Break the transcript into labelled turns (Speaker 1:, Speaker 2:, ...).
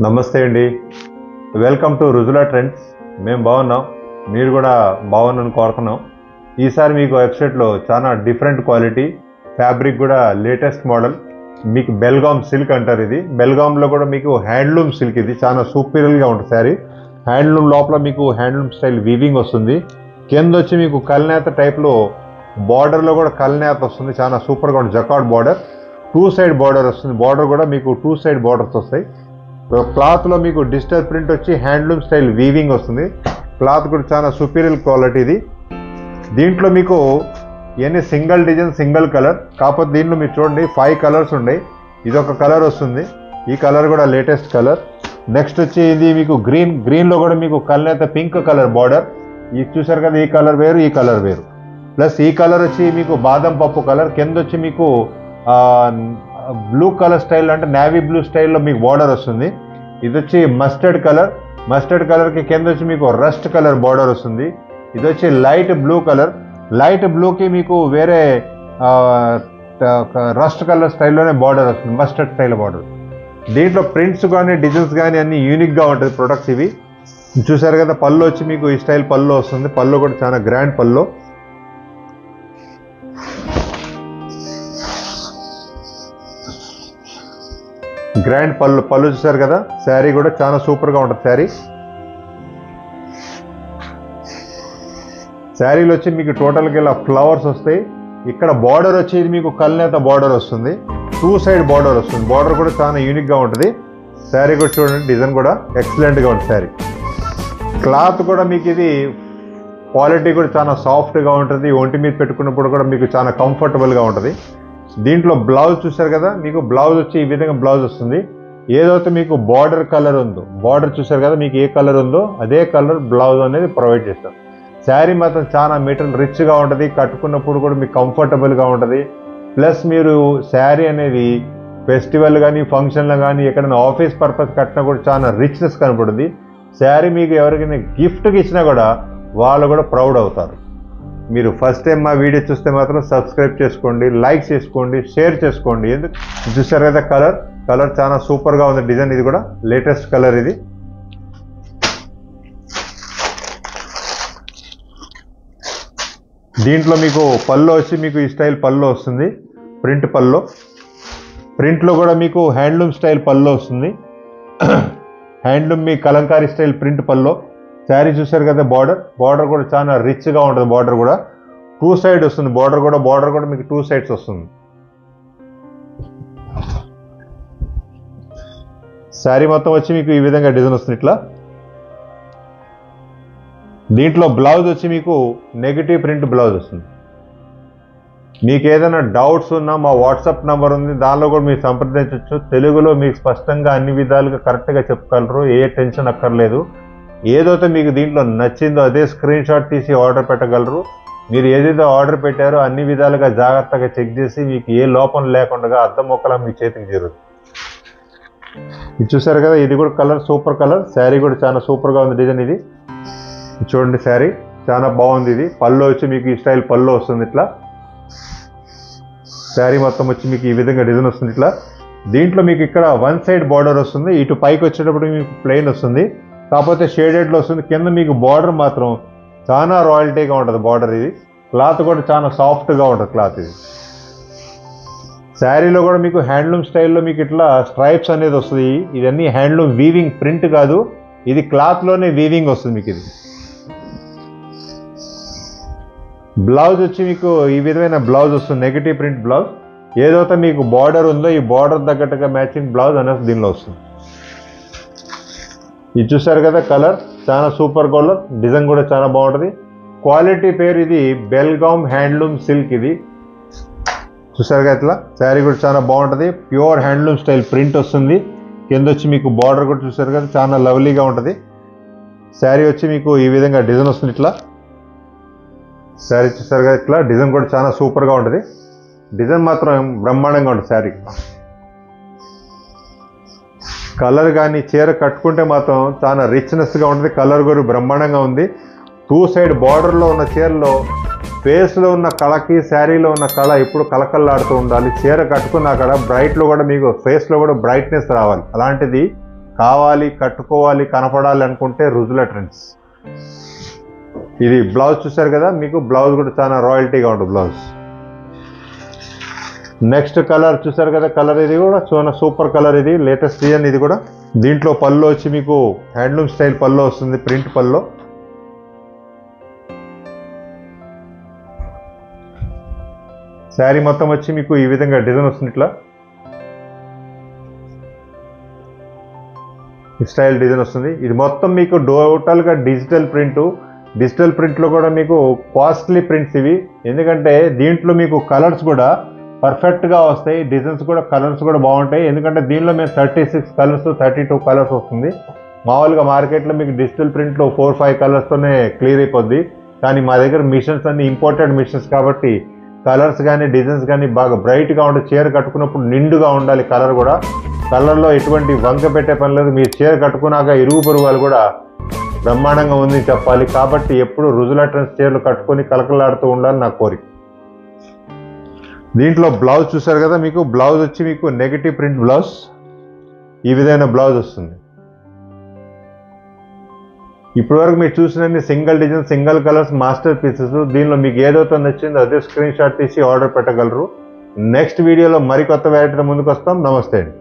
Speaker 1: నమస్తే అండి, welcome to Rujula trends. మేము బాగున్నాం, మీరు కూడా బాగున్నాను కోరుతున్నాం. ఈసారి మీకు వెబ్సైట్లో చాలా డిఫరెంట్ క్వాలిటీ ఫ్యాబ్రిక్ కూడా లేటెస్ట్ మోడల్, మీకు బెల్గామ్ సిల్క్ అంటారు. ఇది బెల్గామ్లో కూడా మీకు హ్యాండ్లూమ్ సిల్క్, ఇది చాలా సూపర్గా ఉంటుంది శారీ. హ్యాండ్లూమ్ లోపల మీకు హ్యాండ్లూమ్ స్టైల్ వీవింగ్ వస్తుంది. కింద వచ్చి మీకు కల్నేత టైప్లో బార్డర్లో కూడా కల్నేత వస్తుంది, చాలా సూపర్గా ఉంటుంది. జకార్డ్ బార్డర్, 2 సైడ్ బార్డర్ వస్తుంది. బార్డర్ కూడా మీకు 2 సైడ్ బార్డర్స్ వస్తాయి. క్లాత్లో మీకు డిజిటల్ ప్రింట్ వచ్చి హ్యాండ్లూమ్ స్టైల్ వీవింగ్ వస్తుంది. క్లాత్ కూడా చాలా సుపీరియర్ క్వాలిటీ ఇది. దీంట్లో మీకు ఇవన్నీ సింగిల్ డిజైన్ సింగిల్ కలర్, కాకపోతే దీంట్లో మీరు చూడండి 5 కలర్స్ ఉన్నాయి. ఇది ఒక కలర్ వస్తుంది, ఈ కలర్ కూడా లేటెస్ట్ కలర్. నెక్స్ట్ వచ్చి ఇది మీకు గ్రీన్లో కూడా మీకు కల్నేత పింక్ కలర్ బార్డర్, ఇది చూసారు కదా. ఈ కలర్ వేరు, ఈ కలర్ వేరు. ప్లస్ ఈ కలర్ వచ్చి మీకు బాదం పప్పు కలర్, కింద వచ్చి మీకు బ్లూ కలర్ స్టైల్ అంటే నేవీ బ్లూ స్టైల్లో మీకు బార్డర్ వస్తుంది. ఇది వచ్చి మస్టర్డ్ కలర్, మస్టర్డ్ కలర్కి కింద వచ్చి మీకు రస్ట్ కలర్ బార్డర్ వస్తుంది. ఇది వచ్చి లైట్ బ్లూ కలర్, లైట్ బ్లూకి మీకు వేరే రస్ట్ కలర్ స్టైల్లోనే బార్డర్ వస్తుంది, మస్టర్డ్ స్టైల్ బార్డర్. దీంట్లో ప్రింట్స్ కానీ డిజైన్స్ కానీ అన్ని యూనిక్గా ఉంటుంది ప్రొడక్ట్స్ ఇవి. చూసారు కదా, పళ్ళు వచ్చి మీకు ఈ స్టైల్ పళ్ళు వస్తుంది. పళ్ళు కూడా చాలా గ్రాండ్ పళ్ళు, గ్రాండ్ పళ్ళు చూసారు కదా. శారీ కూడా చాలా సూపర్గా ఉంటుంది శారీ. శారీలో వచ్చి మీకు టోటల్గా ఇలా ఫ్లవర్స్ వస్తాయి. ఇక్కడ బార్డర్ వచ్చి ఇది మీకు కల్నేత బార్డర్ వస్తుంది, 2 సైడ్ బార్డర్ వస్తుంది. బార్డర్ కూడా చాలా యూనిక్గా ఉంటుంది. శారీ కూడా చూడండి, డిజైన్ కూడా ఎక్సలెంట్గా ఉంటుంది శారీ. క్లాత్ కూడా మీకు ఇది క్వాలిటీ కూడా చాలా సాఫ్ట్గా ఉంటుంది. ఒంటి మీద పెట్టుకున్నప్పుడు కూడా మీకు చాలా కంఫర్టబుల్గా ఉంటుంది. దీంట్లో బ్లౌజ్ చూసారు కదా, మీకు బ్లౌజ్ వచ్చి ఈ విధంగా బ్లౌజ్ వస్తుంది. ఏదైతే మీకు బార్డర్ కలర్ ఉందో, బార్డర్ చూసారు కదా, మీకు ఏ కలర్ ఉందో అదే కలర్ బ్లౌజ్ అనేది ప్రొవైడ్ చేస్తాం. శారీ మాత్రం చాలా మెటీరియల్ రిచ్గా ఉంటుంది, కట్టుకున్నప్పుడు కూడా మీకు కంఫర్టబుల్గా ఉంటుంది. ప్లస్ మీరు శారీ అనేది ఫెస్టివల్ కానీ ఫంక్షన్లో కానీ ఎక్కడైనా ఆఫీస్ పర్పస్ కట్టినా కూడా చాలా రిచ్నెస్ కనపడుతుంది. శారీ మీకు ఎవరికైనా గిఫ్ట్కి ఇచ్చినా కూడా వాళ్ళు కూడా ప్రౌడ్ అవుతారు. మీరు ఫస్ట్ టైం మా వీడియో చూస్తే మాత్రం సబ్స్క్రైబ్ చేసుకోండి, లైక్ చేసుకోండి, షేర్ చేసుకోండి. ఎందుకు చూసారు కదా, కలర్ చాలా సూపర్గా ఉంది. డిజైన్ ఇది కూడా లేటెస్ట్ కలర్ ఇది. దీంట్లో మీకు పళ్ళు వచ్చి మీకు ఈ స్టైల్ పళ్ళు వస్తుంది, ప్రింట్ పళ్ళు. ప్రింట్లో కూడా మీకు హ్యాండ్లూమ్ స్టైల్ పళ్ళు వస్తుంది. హ్యాండ్లూమ్ మీ కలంకారీ స్టైల్ ప్రింట్ పళ్ళు. శారీ చూసారు కదా, బార్డర్ కూడా చాలా రిచ్గా ఉంటుంది. బార్డర్ కూడా 2 సైడ్ వస్తుంది. బార్డర్ కూడా మీకు 2 సైడ్స్ వస్తుంది. శారీ మొత్తం వచ్చి మీకు ఈ విధంగా డిజైన్ వస్తుంది ఇట్లా. దీంట్లో బ్లౌజ్ వచ్చి మీకు నెగిటివ్ ప్రింట్ బ్లౌజ్ వస్తుంది. మీకు ఏదైనా డౌట్స్ ఉన్నా మా వాట్సాప్ నెంబర్ ఉంది, దానిలో కూడా మీరు సంప్రదించవచ్చు. తెలుగులో మీకు స్పష్టంగా అన్ని విధాలుగా కరెక్ట్గా చెప్పగలరు, ఏ టెన్షన్ అక్కర్లేదు. ఏదైతే మీకు దీంట్లో నచ్చిందో అదే స్క్రీన్ షాట్ తీసి ఆర్డర్ పెట్టగలరు. మీరు ఏదైతే ఆర్డర్ పెట్టారో అన్ని విధాలుగా జాగ్రత్తగా చెక్ చేసి మీకు ఏ లోపం లేకుండా అద్దం మొక్కలా మీ చేతికి చేరుతుంది. ఇది చూసారు కదా, ఇది కూడా కలర్ సూపర్ కలర్. శారీ కూడా చాలా సూపర్గా ఉంది డిజైన్ ఇది. చూడండి, శారీ చాలా బాగుంది. ఇది పళ్ళు వచ్చి మీకు ఈ స్టైల్ పళ్ళు వస్తుంది ఇట్లా. శారీ మొత్తం వచ్చి మీకు ఈ విధంగా డిజైన్ వస్తుంది ఇట్లా. దీంట్లో మీకు ఇక్కడ 1 సైడ్ బార్డర్ వస్తుంది, ఇటు పైకి వచ్చేటప్పుడు మీకు ప్లెయిన్ వస్తుంది, కాకపోతే షేడెడ్లో వస్తుంది. కింద మీకు బార్డర్ మాత్రం చాలా రాయల్టీగా ఉంటుంది బార్డర్ ఇది. క్లాత్ కూడా చాలా సాఫ్ట్గా ఉంటుంది క్లాత్ ఇది. శారీలో కూడా మీకు హ్యాండ్లూమ్ స్టైల్లో మీకు ఇట్లా స్ట్రైప్స్ అనేది వస్తుంది. ఇవన్నీ హ్యాండ్లూమ్ వీవింగ్, ప్రింట్ కాదు, ఇది క్లాత్లోనే వీవింగ్ వస్తుంది మీకు. ఇది బ్లౌజ్ వచ్చి మీకు ఈ విధమైన బ్లౌజ్ వస్తుంది, నెగిటివ్ ప్రింట్ బ్లౌజ్. ఏదైతే మీకు బార్డర్ ఉందో ఈ బార్డర్ తగ్గట్టుగా మ్యాచింగ్ బ్లౌజ్ అనేది దీనిలో వస్తుంది. ఇది చూసారు కదా, కలర్ చాలా సూపర్ కలర్. డిజైన్ కూడా చాలా బాగుంటుంది. క్వాలిటీ పేరు ఇది బెల్గామ్ హ్యాండ్లూమ్ సిల్క్. ఇది చూసారు కదా ఇట్లా. శారీ కూడా చాలా బాగుంటుంది, ప్యూర్ హ్యాండ్లూమ్ స్టైల్ ప్రింట్ వస్తుంది. కింద వచ్చి మీకు బార్డర్ కూడా చూసారు కదా, చాలా లవ్లీగా ఉంటుంది. శారీ వచ్చి మీకు ఈ విధంగా డిజైన్ వస్తుంది ఇట్లా. శారీ చూసారు కదా ఇట్లా, డిజైన్ కూడా చాలా సూపర్గా ఉంటుంది. డిజైన్ మాత్రం బ్రహ్మాండంగా ఉంటుంది శారీ. కలర్ కానీ చీర కట్టుకుంటే మాత్రం చాలా రిచ్నెస్గా ఉంటుంది. కలర్ కూడా బ్రహ్మాండంగా ఉంది. 2 సైడ్ బార్డర్లో ఉన్న చీరలో ఫేస్లో ఉన్న కళకి శారీలో ఉన్న కళ ఎప్పుడు కలకల్లాడుతూ ఉండాలి. చీర కట్టుకున్న అక్కడ బ్రైట్లో కూడా మీకు ఫేస్లో కూడా బ్రైట్నెస్ రావాలి. అలాంటిది కావాలి, కట్టుకోవాలి, కనపడాలి అనుకుంటే రుజులా ట్రెండ్స్. ఇది బ్లౌజ్ చూసారు కదా, మీకు బ్లౌజ్ కూడా చాలా రాయల్టీగా ఉంటుంది బ్లౌజ్. నెక్స్ట్ కలర్ చూసారు కదా, కలర్ ఇది కూడా చాలా సూపర్ కలర్, ఇది లేటెస్ట్ డిజైన్. ఇది కూడా దీంట్లో పళ్ళు వచ్చి మీకు హ్యాండ్లూమ్ స్టైల్ పళ్ళు వస్తుంది, ప్రింట్ పళ్ళు. శారీ మొత్తం వచ్చి మీకు ఈ విధంగా డిజైన్ వస్తుంది, ఇట్లా స్టైల్ డిజైన్ వస్తుంది. ఇది మొత్తం మీకు టోటల్గా డిజిటల్ ప్రింట్. డిజిటల్ ప్రింట్లో కూడా మీకు కాస్ట్లీ ప్రింట్స్ ఇవి, ఎందుకంటే దీంట్లో మీకు కలర్స్ కూడా పర్ఫెక్ట్గా వస్తాయి, డిజైన్స్ కూడా కలర్స్ కూడా బాగుంటాయి. ఎందుకంటే దీనిలో మేము 36 కలర్స్ 32 కలర్స్ వస్తుంది. మామూలుగా మార్కెట్లో మీకు డిజిటల్ ప్రింట్లో 4-5 కలర్స్తోనే క్లియర్ అయిపోద్ది. కానీ మా దగ్గర మిషన్స్ అన్ని ఇంపోర్టెడ్ మిషన్స్ కాబట్టి కలర్స్ కానీ డిజైన్స్ కానీ బాగా బ్రైట్గా ఉండే, చీర కట్టుకున్నప్పుడు నిండుగా ఉండాలి. కలర్ కూడా కలర్లో ఎటువంటి వంక పెట్టే పని లేదు. మీరు చీర కట్టుకున్నాక ఇరుగు పొరుగులు కూడా బ్రహ్మాండంగా ఉంది చెప్పాలి. కాబట్టి ఎప్పుడు రుజులా ట్రెండ్స్ చీరలు కట్టుకొని కలకలాడుతూ ఉండాలి నా కోరిక. దీంట్లో బ్లౌజ్ చూసారు కదా, మీకు బ్లౌజ్ వచ్చి మీకు నెగటివ్ ప్రింట్ బ్లౌజ్, ఈ విధమైన బ్లౌజ్ వస్తుంది. ఇప్పటివరకు మీరు చూసిన single design, single colours, master pieces. దీనిలో మీకు ఏదైతే నచ్చిందో అదే స్క్రీన్ షాట్ తీసి ఆర్డర్ పెట్టగలరు. నెక్స్ట్ వీడియోలో మరికొత్త వెరైటీతో ముందుకు వస్తాం. నమస్తే అండి.